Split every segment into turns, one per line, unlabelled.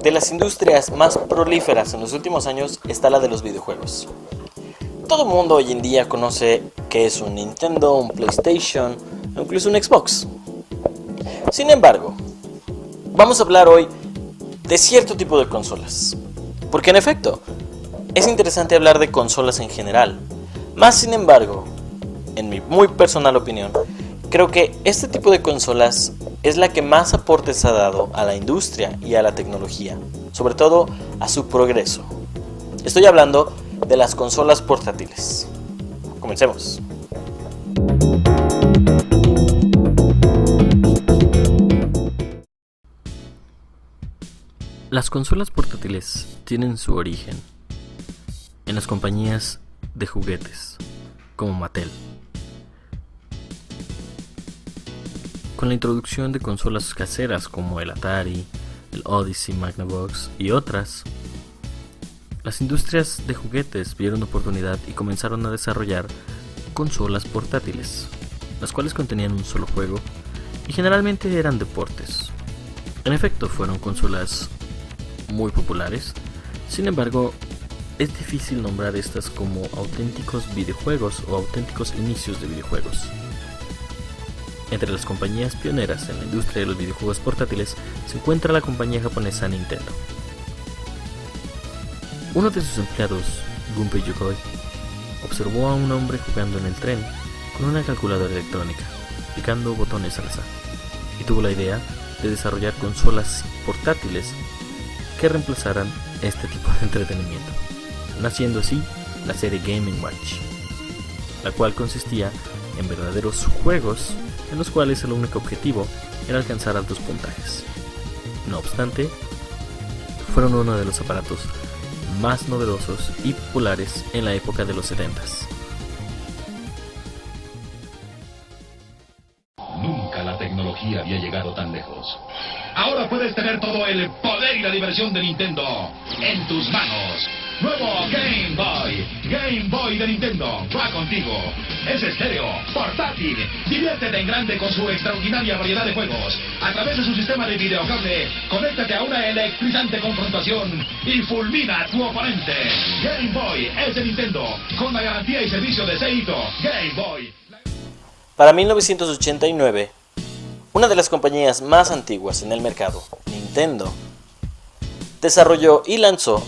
de las industrias más prolíferas en los últimos años está la de los videojuegos. Todo el mundo hoy en día conoce qué es un Nintendo, un PlayStation o incluso un Xbox. Sin embargo, vamos a hablar hoy de cierto tipo de consolas. Porque en efecto, es interesante hablar de consolas en general. Más sin embargo, en mi muy personal opinión, creo que este tipo de consolas es la que más aportes ha dado a la industria y a la tecnología, sobre todo a su progreso. Estoy hablando de las consolas portátiles. Comencemos.
Las consolas portátiles tienen su origen en las compañías de juguetes, como Mattel. Con la introducción de consolas caseras como el Atari, el Odyssey, Magnavox y otras, las industrias de juguetes vieron oportunidad y comenzaron a desarrollar consolas portátiles, las cuales contenían un solo juego y generalmente eran deportes. En efecto, fueron consolas muy populares. Sin embargo, es difícil nombrar estas como auténticos videojuegos o auténticos inicios de videojuegos. Entre las compañías pioneras en la industria de los videojuegos portátiles se encuentra la compañía japonesa Nintendo. Uno de sus empleados, Gunpei Yokoi, observó a un hombre jugando en el tren con una calculadora electrónica, picando botones al azar, y tuvo la idea de desarrollar consolas portátiles que reemplazaran este tipo de entretenimiento, naciendo así la serie Game & Watch, la cual consistía en verdaderos juegos en los cuales el único objetivo era alcanzar altos puntajes. No obstante, fueron uno de los aparatos más novedosos y populares en la época de los 70s.
Nunca la tecnología había llegado tan lejos. Ahora puedes tener todo el poder y la diversión de Nintendo en tus manos. Nuevo Game Boy de Nintendo, va contigo. Es estéreo, portátil, diviértete en grande con su extraordinaria variedad de juegos. A través de su sistema de videocable, conéctate a una electrizante confrontación y fulmina a tu oponente. Game Boy es de Nintendo, con la garantía y servicio de Seito. Game Boy.
Para 1989, una de las compañías más antiguas en el mercado, Nintendo, desarrolló y lanzó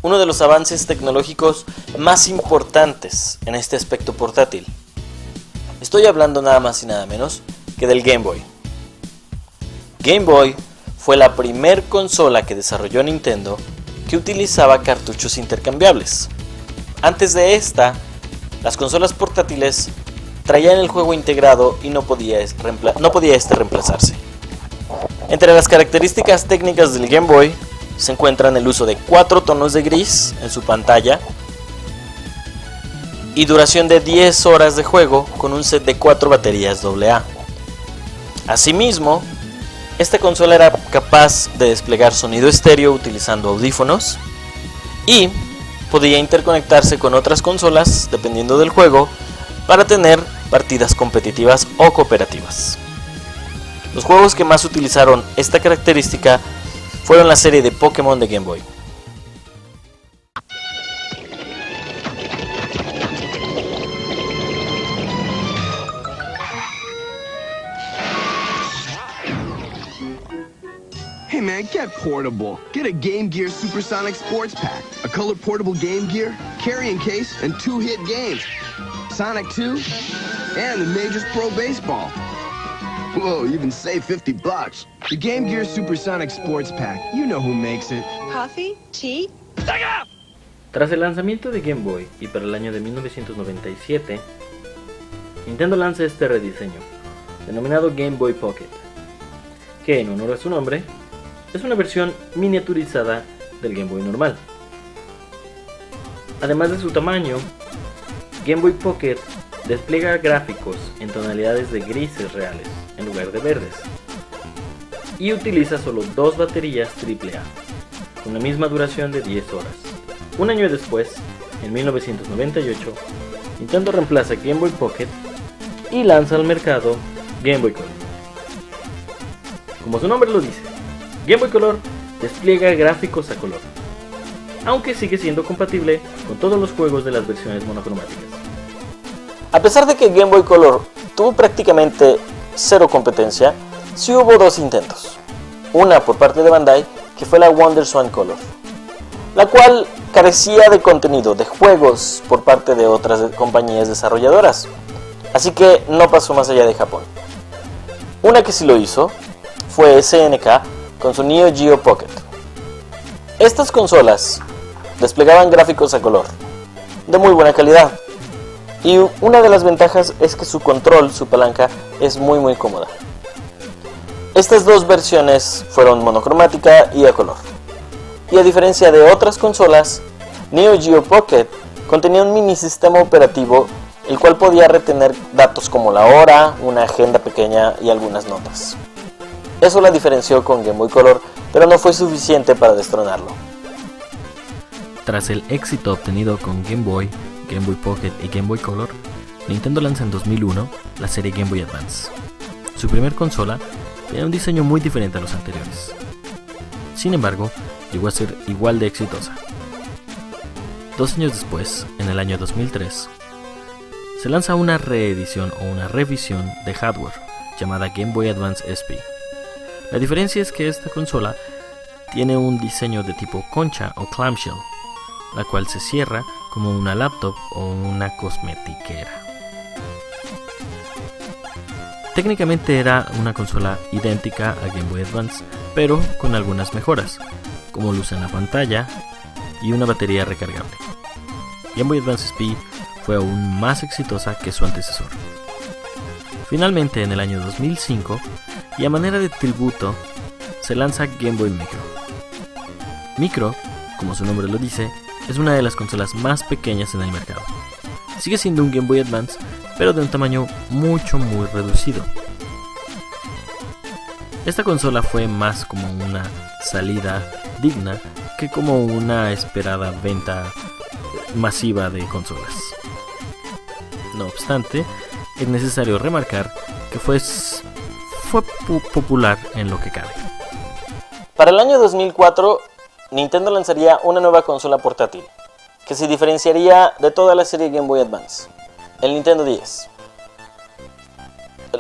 uno de los avances tecnológicos más importantes en este aspecto portátil. Estoy hablando nada más y nada menos que del Game Boy. Game Boy fue la primer consola que desarrolló Nintendo que utilizaba cartuchos intercambiables. Antes de esta, las consolas portátiles traían el juego integrado y no podía este reemplazarse. Entre las características técnicas del Game Boy se encuentran el uso de 4 tonos de gris en su pantalla y duración de 10 horas de juego con un set de 4 baterías AA. Asimismo, esta consola era capaz de desplegar sonido estéreo utilizando audífonos y podía interconectarse con otras consolas dependiendo del juego para tener partidas competitivas o cooperativas. Los juegos que más utilizaron esta característica fueron la serie de Pokémon de Game Boy.
Hey man, get portable. Get a Game Gear Supersonic Sports Pack. A color portable Game Gear, carrying case, and 2 hit games. Sonic 2, and the Majors Pro Baseball. Whoa, even save $50. The Game Gear Supersonic Sports Pack. You know who makes it.
Coffee? Tea?
Tras el lanzamiento de Game Boy y para el año de 1997, Nintendo lanza este rediseño, denominado Game Boy Pocket, que en honor a su nombre, es una versión miniaturizada del Game Boy normal. Además de su tamaño, Game Boy Pocket despliega gráficos en tonalidades de grises reales en lugar de verdes y utiliza solo 2 baterías AAA con la misma duración de 10 horas. Un año después, en 1998, Nintendo reemplaza Game Boy Pocket y lanza al mercado Game Boy Color. Como su nombre lo dice, Game Boy Color despliega gráficos a color, aunque sigue siendo compatible con todos los juegos de las versiones monocromáticas.
A pesar de que Game Boy Color tuvo prácticamente cero competencia, sí hubo dos intentos. Una por parte de Bandai, que fue la WonderSwan Color, la cual carecía de contenido de juegos por parte de otras compañías desarrolladoras, así que no pasó más allá de Japón. Una que sí lo hizo fue SNK con su Neo Geo Pocket. Estas consolas desplegaban gráficos a color, de muy buena calidad, y una de las ventajas es que su control, su palanca, es muy cómoda. Estas dos versiones fueron monocromática y a color. Y a diferencia de otras consolas, Neo Geo Pocket contenía un mini sistema operativo el cual podía retener datos como la hora, una agenda pequeña y algunas notas. Eso la diferenció con Game Boy Color, pero no fue suficiente para destronarlo.
Tras el éxito obtenido con Game Boy Pocket y Game Boy Color, Nintendo lanza en 2001 la serie Game Boy Advance. Su primer consola tenía un diseño muy diferente a los anteriores. Sin embargo, llegó a ser igual de exitosa. 2 años después, en el año 2003, se lanza una reedición o una revisión de hardware llamada Game Boy Advance SP. La diferencia es que esta consola tiene un diseño de tipo concha o clamshell, la cual se cierra como una laptop o una cosmetiquera. Técnicamente era una consola idéntica a Game Boy Advance, pero con algunas mejoras, como luz en la pantalla y una batería recargable. Game Boy Advance SP fue aún más exitosa que su antecesor. Finalmente, en el año 2005, y a manera de tributo, se lanza Game Boy Micro. Micro, como su nombre lo dice, es una de las consolas más pequeñas en el mercado. Sigue siendo un Game Boy Advance, pero de un tamaño muy reducido. Esta consola fue más como una salida digna que como una esperada venta masiva de consolas. No obstante, es necesario remarcar que fue popular en lo que cabe.
Para el año 2004, Nintendo lanzaría una nueva consola portátil, que se diferenciaría de toda la serie Game Boy Advance, el Nintendo 10.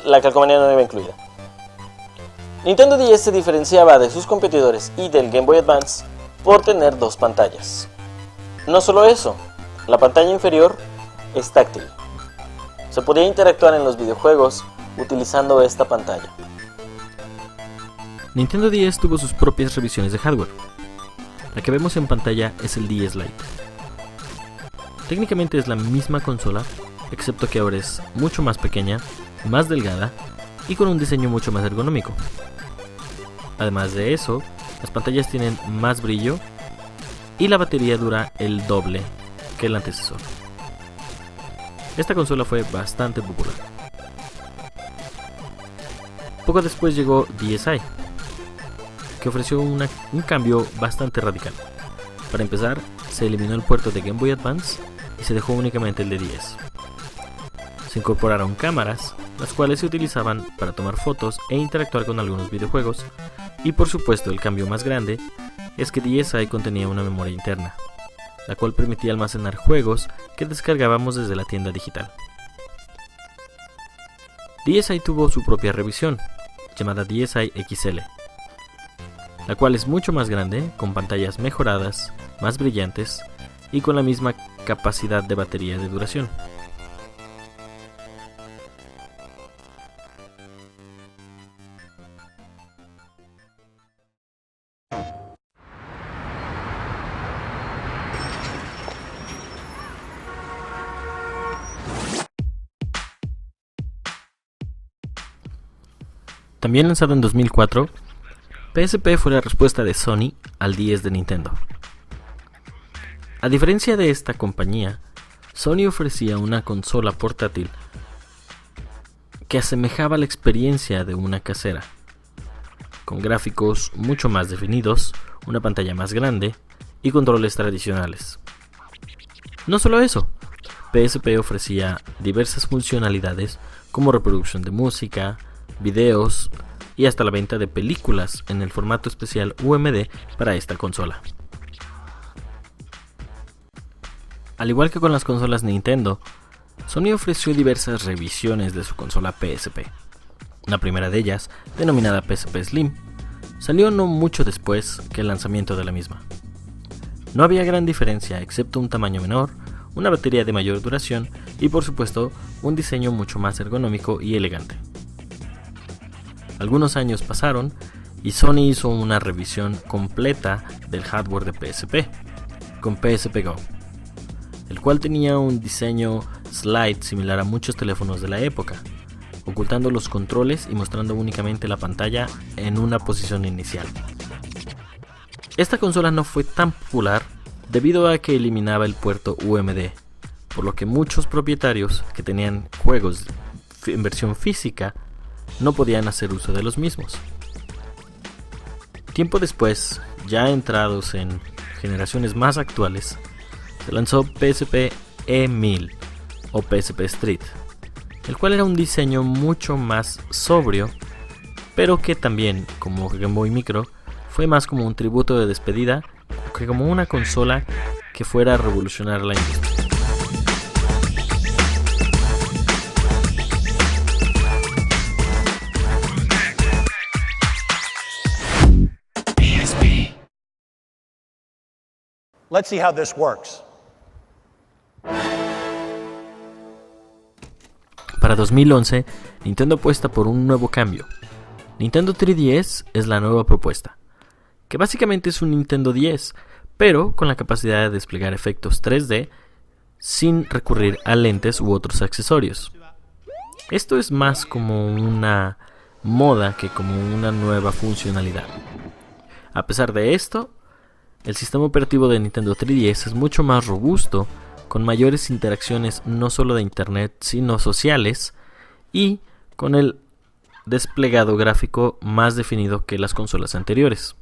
La calcomanía no iba incluida. Nintendo 10 se diferenciaba de sus competidores y del Game Boy Advance por tener dos pantallas. No solo eso, la pantalla inferior es táctil. Se podía interactuar en los videojuegos utilizando esta pantalla.
Nintendo 10 tuvo sus propias revisiones de hardware. La que vemos en pantalla es el DS Lite. Técnicamente es la misma consola, excepto que ahora es mucho más pequeña, más delgada y con un diseño mucho más ergonómico. Además de eso, las pantallas tienen más brillo y la batería dura el doble que el antecesor. Esta consola fue bastante popular. Poco después llegó DSi, que ofreció un cambio bastante radical. Para empezar, se eliminó el puerto de Game Boy Advance y se dejó únicamente el de 10. Se incorporaron cámaras, las cuales se utilizaban para tomar fotos e interactuar con algunos videojuegos, y por supuesto el cambio más grande es que DSi contenía una memoria interna, la cual permitía almacenar juegos que descargábamos desde la tienda digital. DSi tuvo su propia revisión, llamada DSi XL, la cual es mucho más grande, con pantallas mejoradas, más brillantes y con la misma capacidad de batería de duración. También lanzado en 2004, PSP fue la respuesta de Sony al 10 de Nintendo. A diferencia de esta compañía, Sony ofrecía una consola portátil que asemejaba la experiencia de una casera, con gráficos mucho más definidos, una pantalla más grande y controles tradicionales. No solo eso, PSP ofrecía diversas funcionalidades como reproducción de música, videos, y hasta la venta de películas en el formato especial UMD para esta consola. Al igual que con las consolas Nintendo, Sony ofreció diversas revisiones de su consola PSP. La primera de ellas, denominada PSP Slim, salió no mucho después que el lanzamiento de la misma. No había gran diferencia excepto un tamaño menor, una batería de mayor duración y por supuesto un diseño mucho más ergonómico y elegante. Algunos años pasaron y Sony hizo una revisión completa del hardware de PSP, con PSP Go, el cual tenía un diseño slide similar a muchos teléfonos de la época, ocultando los controles y mostrando únicamente la pantalla en una posición inicial. Esta consola no fue tan popular debido a que eliminaba el puerto UMD, por lo que muchos propietarios que tenían juegos en versión física no podían hacer uso de los mismos. Tiempo después, ya entrados en generaciones más actuales, se lanzó PSP E1000 o PSP Street, el cual era un diseño mucho más sobrio, pero que también, como Game Boy Micro, fue más como un tributo de despedida que como una consola que fuera a revolucionar la industria.
Let's see how this works.
Para 2011, Nintendo apuesta por un nuevo cambio. Nintendo 3DS es la nueva propuesta, que básicamente es un Nintendo 10, pero con la capacidad de desplegar efectos 3D sin recurrir a lentes u otros accesorios. Esto es más como una moda que como una nueva funcionalidad. A pesar de esto, el sistema operativo de Nintendo 3DS es mucho más robusto, con mayores interacciones no solo de internet sino sociales y con el desplegado gráfico más definido que las consolas anteriores.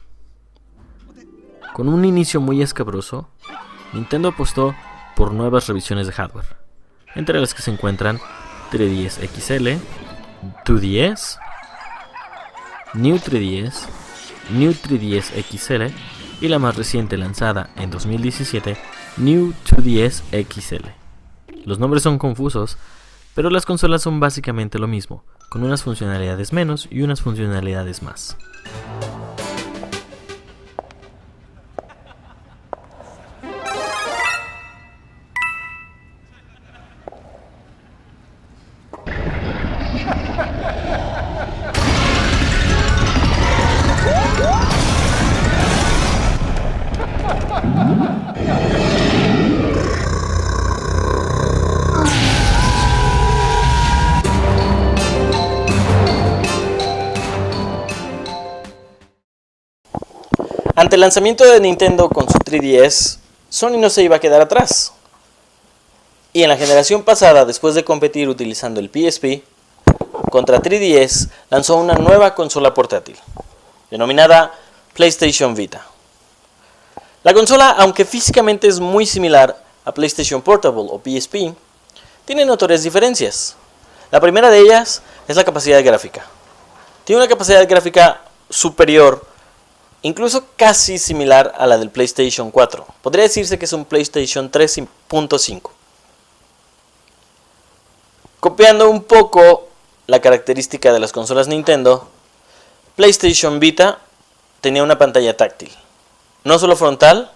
Con un inicio muy escabroso, Nintendo apostó por nuevas revisiones de hardware, entre las que se encuentran 3DS XL, 2DS, New 3DS, New 3DS XL y la más reciente lanzada en 2017, New 2DS XL. Los nombres son confusos, pero las consolas son básicamente lo mismo, con unas funcionalidades menos y unas funcionalidades más.
Ante el lanzamiento de Nintendo con su 3DS, Sony no se iba a quedar atrás. Y en la generación pasada, después de competir utilizando el PSP contra 3DS, lanzó una nueva consola portátil, denominada PlayStation Vita. La consola, aunque físicamente es muy similar a PlayStation Portable o PSP, tiene notorias diferencias. La primera de ellas es la capacidad gráfica. Tiene una capacidad gráfica superior, incluso casi similar a la del PlayStation 4. Podría decirse que es un PlayStation 3.5. Copiando un poco la característica de las consolas Nintendo, PlayStation Vita tenía una pantalla táctil, no solo frontal,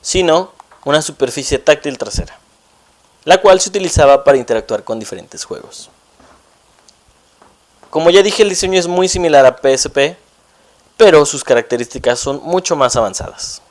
sino una superficie táctil trasera, la cual se utilizaba para interactuar con diferentes juegos. Como ya dije, el diseño es muy similar a PSP, pero sus características son mucho más avanzadas.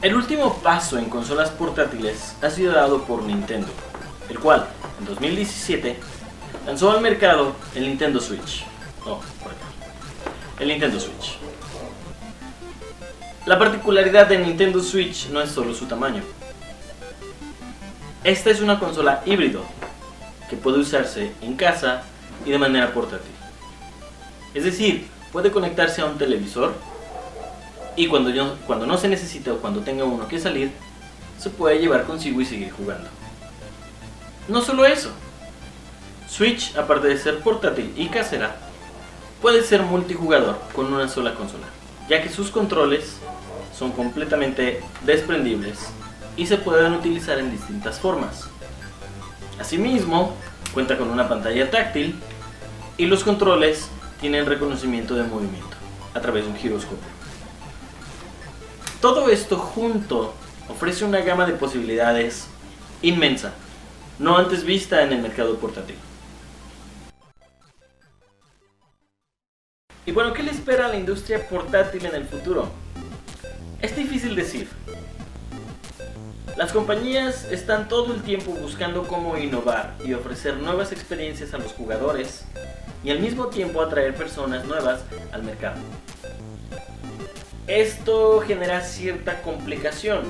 El último paso en consolas portátiles ha sido dado por Nintendo, el cual, en 2017, lanzó al mercado el Nintendo Switch. El Nintendo Switch. La particularidad de Nintendo Switch no es solo su tamaño. Esta es una consola híbrido que puede usarse en casa y de manera portátil. Es decir, puede conectarse a un televisor y cuando no se necesite o cuando tenga uno que salir, se puede llevar consigo y seguir jugando. No solo eso, Switch, aparte de ser portátil y casera, puede ser multijugador con una sola consola, ya que sus controles son completamente desprendibles y se pueden utilizar en distintas formas. Asimismo, cuenta con una pantalla táctil y los controles tienen reconocimiento de movimiento a través de un giroscopio. Todo esto junto ofrece una gama de posibilidades inmensa, no antes vista en el mercado portátil. Y bueno, ¿qué le espera a la industria portátil en el futuro? Es difícil decir. Las compañías están todo el tiempo buscando cómo innovar y ofrecer nuevas experiencias a los jugadores y al mismo tiempo atraer personas nuevas al mercado. Esto genera cierta complicación.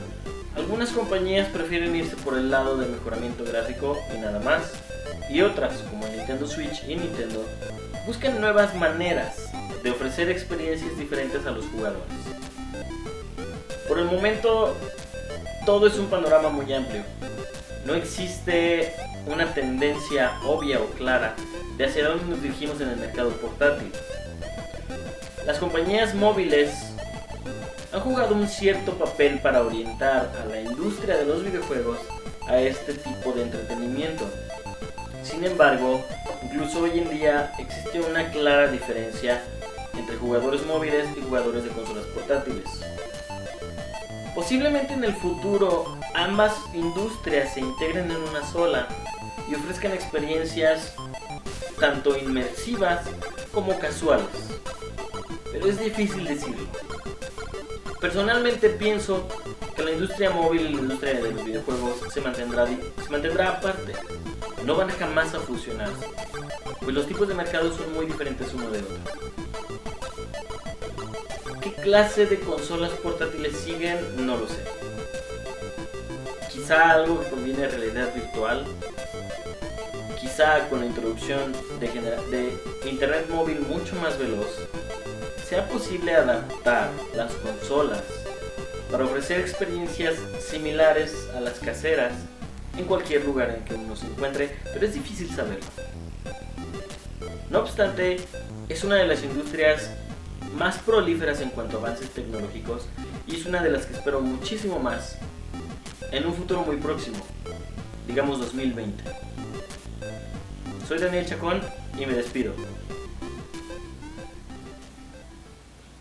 Algunas compañías prefieren irse por el lado del mejoramiento gráfico y nada más, y otras, como Nintendo Switch y Nintendo, buscan nuevas maneras de ofrecer experiencias diferentes a los jugadores. Por el momento, todo es un panorama muy amplio. No existe una tendencia obvia o clara de hacia dónde nos dirigimos en el mercado portátil. Las compañías móviles han jugado un cierto papel para orientar a la industria de los videojuegos a este tipo de entretenimiento. Sin embargo, incluso hoy en día existe una clara diferencia entre jugadores móviles y jugadores de consolas portátiles. Posiblemente en el futuro ambas industrias se integren en una sola y ofrezcan experiencias tanto inmersivas como casuales, pero es difícil decirlo. Personalmente pienso que la industria móvil y la industria de los videojuegos se mantendrá aparte, no van jamás a fusionarse, pues los tipos de mercado son muy diferentes uno de otro. ¿Qué clase de consolas portátiles siguen? No lo sé. Quizá algo que combine realidad virtual, quizá con la introducción de internet móvil mucho más veloz, sea posible adaptar las consolas para ofrecer experiencias similares a las caseras en cualquier lugar en que uno se encuentre, pero es difícil saberlo. No obstante, es una de las industrias más prolíferas en cuanto a avances tecnológicos y es una de las que espero muchísimo más en un futuro muy próximo, digamos 2020. Soy Daniel Chacón y me despido.